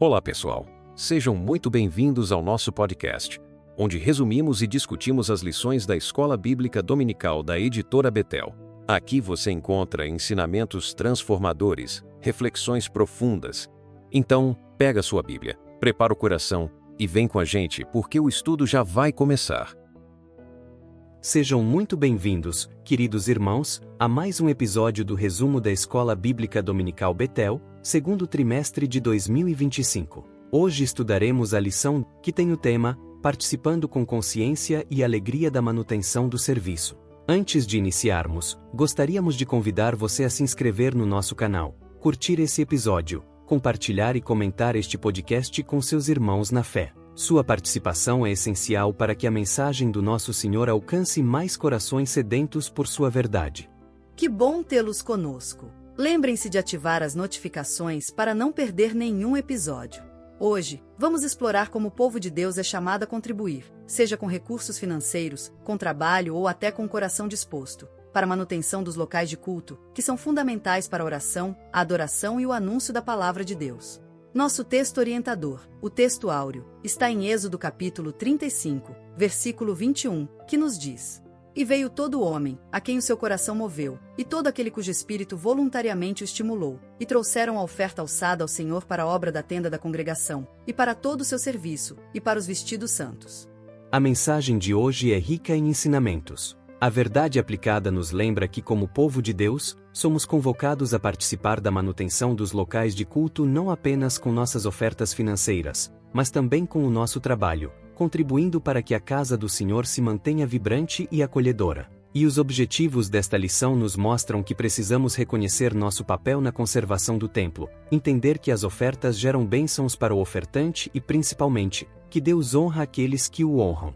Olá, pessoal. Sejam muito bem-vindos ao nosso podcast, onde resumimos e discutimos as lições da Escola Bíblica Dominical da Editora Betel. Aqui você encontra ensinamentos transformadores, reflexões profundas. Então, pega sua Bíblia, prepara o coração e vem com a gente porque o estudo já vai começar. Sejam muito bem-vindos, queridos irmãos, a mais um episódio do resumo da Escola Bíblica Dominical Betel, segundo trimestre de 2025. Hoje estudaremos a lição que tem o tema Participando com Consciência e Alegria da Manutenção do Serviço. Antes de iniciarmos, gostaríamos de convidar você a se inscrever no nosso canal, curtir esse episódio, compartilhar e comentar este podcast com seus irmãos na fé. Sua participação é essencial para que a mensagem do nosso Senhor alcance mais corações sedentos por sua verdade. Que bom tê-los conosco! Lembrem-se de ativar as notificações para não perder nenhum episódio. Hoje, vamos explorar como o povo de Deus é chamado a contribuir, seja com recursos financeiros, com trabalho ou até com o coração disposto, para a manutenção dos locais de culto, que são fundamentais para a oração, a adoração e o anúncio da palavra de Deus. Nosso texto orientador, o texto áureo, está em Êxodo capítulo 35, versículo 21, que nos diz: E veio todo homem, a quem o seu coração moveu, e todo aquele cujo espírito voluntariamente o estimulou, e trouxeram a oferta alçada ao Senhor para a obra da tenda da congregação, e para todo o seu serviço, e para os vestidos santos. A mensagem de hoje é rica em ensinamentos. A verdade aplicada nos lembra que, como povo de Deus, somos convocados a participar da manutenção dos locais de culto não apenas com nossas ofertas financeiras, mas também com o nosso trabalho, contribuindo para que a casa do Senhor se mantenha vibrante e acolhedora. E os objetivos desta lição nos mostram que precisamos reconhecer nosso papel na conservação do templo, entender que as ofertas geram bênçãos para o ofertante e, principalmente, que Deus honra aqueles que o honram.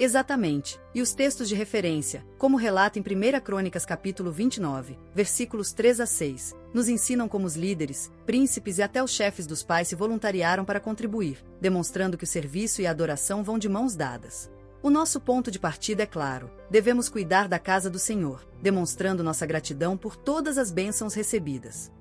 Exatamente, e os textos de referência, como relata em 1 Crônicas capítulo 29, versículos 3 a 6, nos ensinam como os líderes, príncipes e até os chefes dos pais se voluntariaram para contribuir, demonstrando que o serviço e a adoração vão de mãos dadas. O nosso ponto de partida é claro: devemos cuidar da casa do Senhor, demonstrando nossa gratidão por todas as bênçãos recebidas.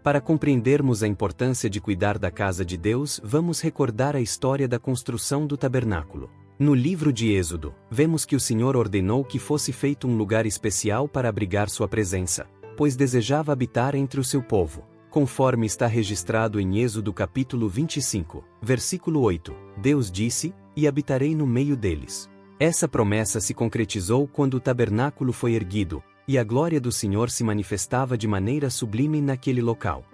Para compreendermos a importância de cuidar da casa de Deus, vamos recordar a história da construção do tabernáculo. No livro de Êxodo, vemos que o Senhor ordenou que fosse feito um lugar especial para abrigar sua presença, pois desejava habitar entre o seu povo. Conforme está registrado em Êxodo capítulo 25, versículo 8, Deus disse: E habitarei no meio deles. Essa promessa se concretizou quando o tabernáculo foi erguido, e a glória do Senhor se manifestava de maneira sublime naquele local.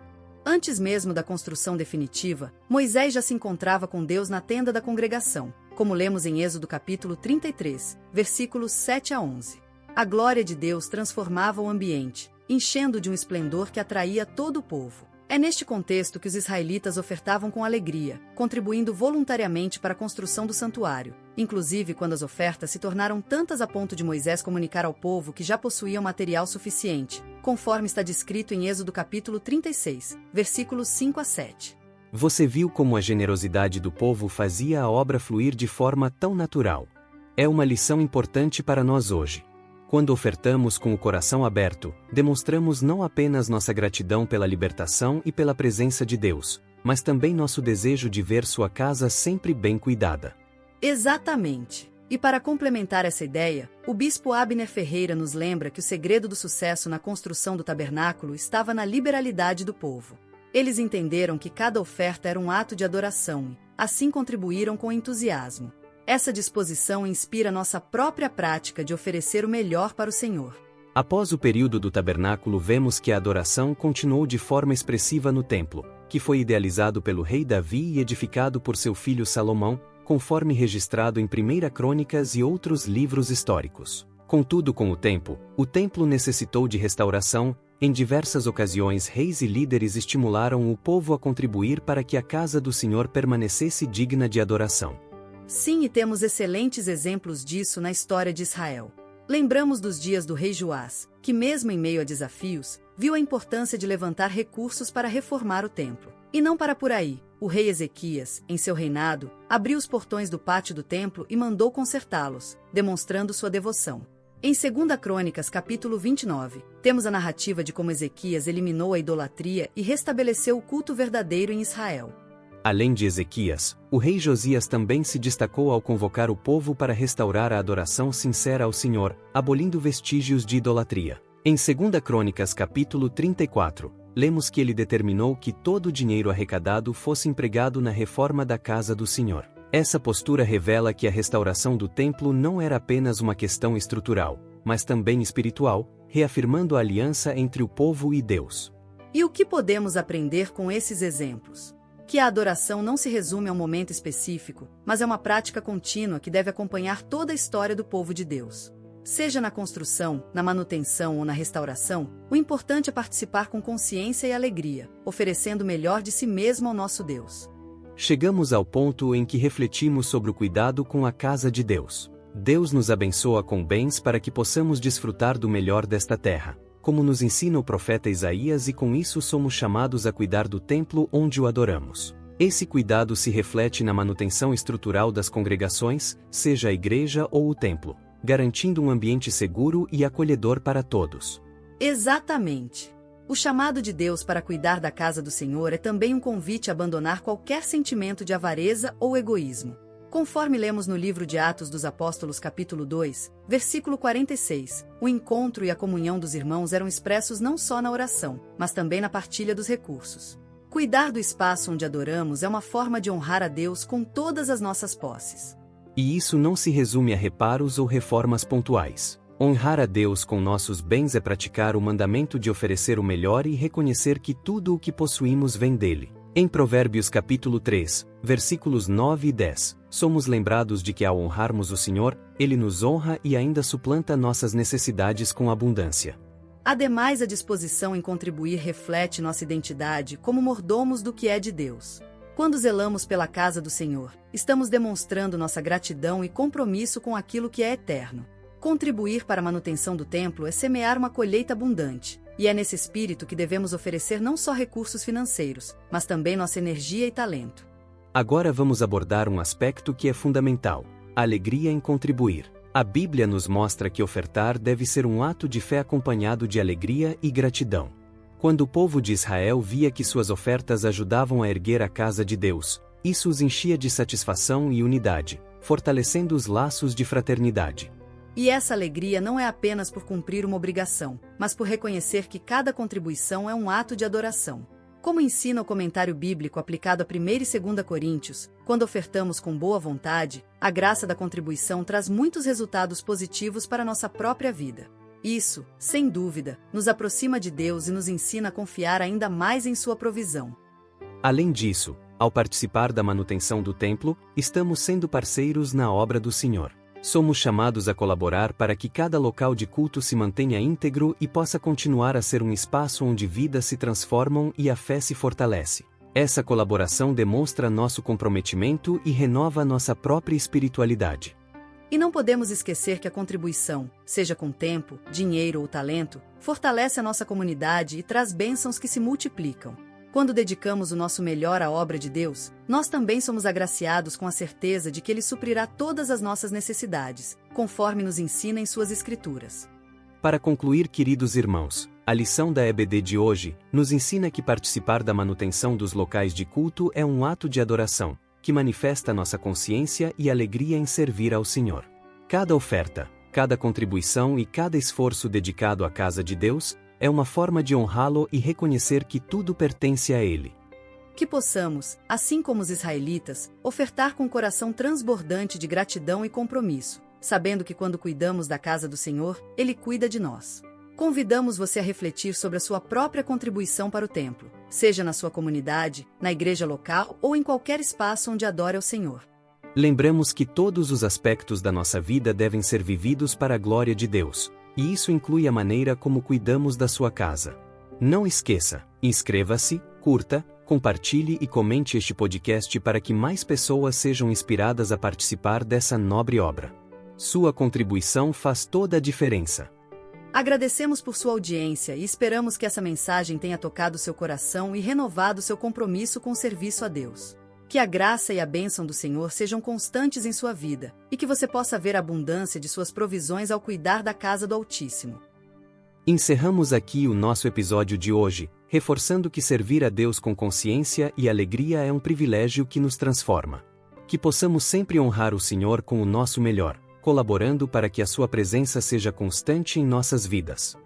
Antes mesmo da construção definitiva, Moisés já se encontrava com Deus na tenda da congregação, como lemos em Êxodo capítulo 33, versículos 7 a 11. A glória de Deus transformava o ambiente, enchendo de um esplendor que atraía todo o povo. É neste contexto que os israelitas ofertavam com alegria, contribuindo voluntariamente para a construção do santuário, inclusive quando as ofertas se tornaram tantas a ponto de Moisés comunicar ao povo que já possuíam material suficiente, conforme está descrito em Êxodo capítulo 36, versículos 5 a 7. Você viu como a generosidade do povo fazia a obra fluir de forma tão natural. É uma lição importante para nós hoje. Quando ofertamos com o coração aberto, demonstramos não apenas nossa gratidão pela libertação e pela presença de Deus, mas também nosso desejo de ver sua casa sempre bem cuidada. Exatamente. E para complementar essa ideia, o bispo Abner Ferreira nos lembra que o segredo do sucesso na construção do tabernáculo estava na liberalidade do povo. Eles entenderam que cada oferta era um ato de adoração e, assim, contribuíram com entusiasmo. Essa disposição inspira nossa própria prática de oferecer o melhor para o Senhor. Após o período do tabernáculo, vemos que a adoração continuou de forma expressiva no templo, que foi idealizado pelo rei Davi e edificado por seu filho Salomão, conforme registrado em 1 Crônicas e outros livros históricos. Contudo, com o tempo, o templo necessitou de restauração. Em diversas ocasiões, reis e líderes estimularam o povo a contribuir para que a casa do Senhor permanecesse digna de adoração. Sim, e temos excelentes exemplos disso na história de Israel. Lembramos dos dias do rei Joás, que mesmo em meio a desafios, viu a importância de levantar recursos para reformar o templo. E não para por aí, o rei Ezequias, em seu reinado, abriu os portões do pátio do templo e mandou consertá-los, demonstrando sua devoção. Em 2 Crônicas capítulo 29, temos a narrativa de como Ezequias eliminou a idolatria e restabeleceu o culto verdadeiro em Israel. Além de Ezequias, o rei Josias também se destacou ao convocar o povo para restaurar a adoração sincera ao Senhor, abolindo vestígios de idolatria. Em 2 Crônicas capítulo 34, lemos que ele determinou que todo o dinheiro arrecadado fosse empregado na reforma da casa do Senhor. Essa postura revela que a restauração do templo não era apenas uma questão estrutural, mas também espiritual, reafirmando a aliança entre o povo e Deus. E o que podemos aprender com esses exemplos? Que a adoração não se resume a um momento específico, mas é uma prática contínua que deve acompanhar toda a história do povo de Deus. Seja na construção, na manutenção ou na restauração, o importante é participar com consciência e alegria, oferecendo o melhor de si mesmo ao nosso Deus. Chegamos ao ponto em que refletimos sobre o cuidado com a casa de Deus. Deus nos abençoa com bens para que possamos desfrutar do melhor desta terra, como nos ensina o profeta Isaías, e com isso somos chamados a cuidar do templo onde o adoramos. Esse cuidado se reflete na manutenção estrutural das congregações, seja a igreja ou o templo, garantindo um ambiente seguro e acolhedor para todos. Exatamente. O chamado de Deus para cuidar da casa do Senhor é também um convite a abandonar qualquer sentimento de avareza ou egoísmo. Conforme lemos no livro de Atos dos Apóstolos capítulo 2, versículo 46, o encontro e a comunhão dos irmãos eram expressos não só na oração, mas também na partilha dos recursos. Cuidar do espaço onde adoramos é uma forma de honrar a Deus com todas as nossas posses. E isso não se resume a reparos ou reformas pontuais. Honrar a Deus com nossos bens é praticar o mandamento de oferecer o melhor e reconhecer que tudo o que possuímos vem dele. Em Provérbios capítulo 3, versículos 9 e 10, somos lembrados de que ao honrarmos o Senhor, Ele nos honra e ainda suplanta nossas necessidades com abundância. Ademais, a disposição em contribuir reflete nossa identidade como mordomos do que é de Deus. Quando zelamos pela casa do Senhor, estamos demonstrando nossa gratidão e compromisso com aquilo que é eterno. Contribuir para a manutenção do templo é semear uma colheita abundante, e é nesse espírito que devemos oferecer não só recursos financeiros, mas também nossa energia e talento. Agora vamos abordar um aspecto que é fundamental: a alegria em contribuir. A Bíblia nos mostra que ofertar deve ser um ato de fé acompanhado de alegria e gratidão. Quando o povo de Israel via que suas ofertas ajudavam a erguer a casa de Deus, isso os enchia de satisfação e unidade, fortalecendo os laços de fraternidade. E essa alegria não é apenas por cumprir uma obrigação, mas por reconhecer que cada contribuição é um ato de adoração. Como ensina o comentário bíblico aplicado a 1 e 2 Coríntios, quando ofertamos com boa vontade, a graça da contribuição traz muitos resultados positivos para a nossa própria vida. Isso, sem dúvida, nos aproxima de Deus e nos ensina a confiar ainda mais em sua provisão. Além disso, ao participar da manutenção do templo, estamos sendo parceiros na obra do Senhor. Somos chamados a colaborar para que cada local de culto se mantenha íntegro e possa continuar a ser um espaço onde vidas se transformam e a fé se fortalece. Essa colaboração demonstra nosso comprometimento e renova nossa própria espiritualidade. E não podemos esquecer que a contribuição, seja com tempo, dinheiro ou talento, fortalece a nossa comunidade e traz bênçãos que se multiplicam. Quando dedicamos o nosso melhor à obra de Deus, nós também somos agraciados com a certeza de que Ele suprirá todas as nossas necessidades, conforme nos ensina em suas Escrituras. Para concluir, queridos irmãos, a lição da EBD de hoje nos ensina que participar da manutenção dos locais de culto é um ato de adoração, que manifesta nossa consciência e alegria em servir ao Senhor. Cada oferta, cada contribuição e cada esforço dedicado à casa de Deus é uma forma de honrá-lo e reconhecer que tudo pertence a Ele. Que possamos, assim como os israelitas, ofertar com um coração transbordante de gratidão e compromisso, sabendo que quando cuidamos da casa do Senhor, Ele cuida de nós. Convidamos você a refletir sobre a sua própria contribuição para o templo, seja na sua comunidade, na igreja local ou em qualquer espaço onde adore ao Senhor. Lembramos que todos os aspectos da nossa vida devem ser vividos para a glória de Deus, e isso inclui a maneira como cuidamos da sua casa. Não esqueça, inscreva-se, curta, compartilhe e comente este podcast para que mais pessoas sejam inspiradas a participar dessa nobre obra. Sua contribuição faz toda a diferença. Agradecemos por sua audiência e esperamos que essa mensagem tenha tocado seu coração e renovado seu compromisso com o serviço a Deus. Que a graça e a bênção do Senhor sejam constantes em sua vida, e que você possa ver a abundância de suas provisões ao cuidar da casa do Altíssimo. Encerramos aqui o nosso episódio de hoje, reforçando que servir a Deus com consciência e alegria é um privilégio que nos transforma. Que possamos sempre honrar o Senhor com o nosso melhor, colaborando para que a sua presença seja constante em nossas vidas.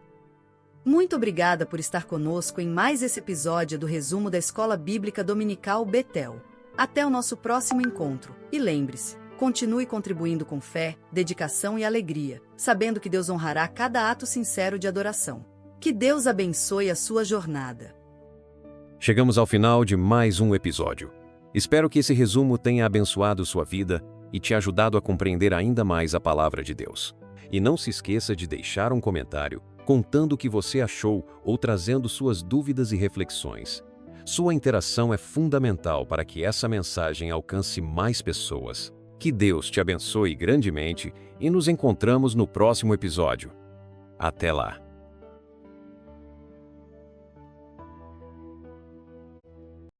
Muito obrigada por estar conosco em mais esse episódio do resumo da Escola Bíblica Dominical Betel. Até o nosso próximo encontro. E lembre-se, continue contribuindo com fé, dedicação e alegria, sabendo que Deus honrará cada ato sincero de adoração. Que Deus abençoe a sua jornada. Chegamos ao final de mais um episódio. Espero que esse resumo tenha abençoado sua vida e te ajudado a compreender ainda mais a palavra de Deus. E não se esqueça de deixar um comentário contando o que você achou ou trazendo suas dúvidas e reflexões. Sua interação é fundamental para que essa mensagem alcance mais pessoas. Que Deus te abençoe grandemente e nos encontramos no próximo episódio. Até lá!